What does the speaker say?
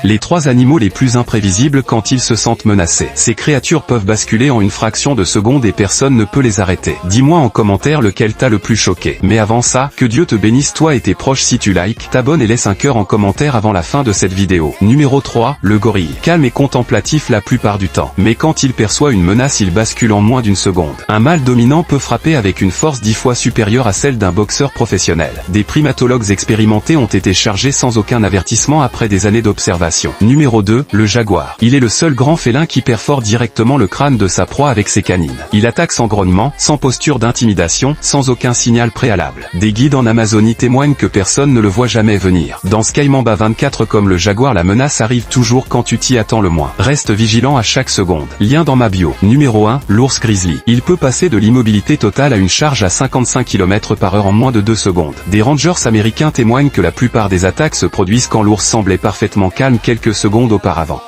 Les 3 animaux les plus imprévisibles quand ils se sentent menacés. Ces créatures peuvent basculer en une fraction de seconde et personne ne peut les arrêter. Dis-moi en commentaire lequel t'a le plus choqué. Mais avant ça, que Dieu te bénisse toi et tes proches si tu likes, t'abonnes et laisse un cœur en commentaire avant la fin de cette vidéo. Numéro 3, le gorille. Calme et contemplatif la plupart du temps. Mais quand il perçoit une menace il bascule en moins d'une seconde. Un mâle dominant peut frapper avec une force 10 fois supérieure à celle d'un boxeur professionnel. Des primatologues expérimentés ont été chargés sans aucun avertissement après des années d'observation. Numéro 2, le jaguar. Il est le seul grand félin qui perfore directement le crâne de sa proie avec ses canines. Il attaque sans grognement, sans posture d'intimidation, sans aucun signal préalable. Des guides en Amazonie témoignent que personne ne le voit jamais venir. Dans Sky Mamba 24 comme le jaguar la menace arrive toujours quand tu t'y attends le moins. Reste vigilant à chaque seconde. Lien dans ma bio. Numéro 1, l'ours grizzly. Il peut passer de l'immobilité totale à une charge à 55 km/h en moins de 2 secondes. Des rangers américains témoignent que la plupart des attaques se produisent quand l'ours semblait parfaitement calme quelques secondes auparavant.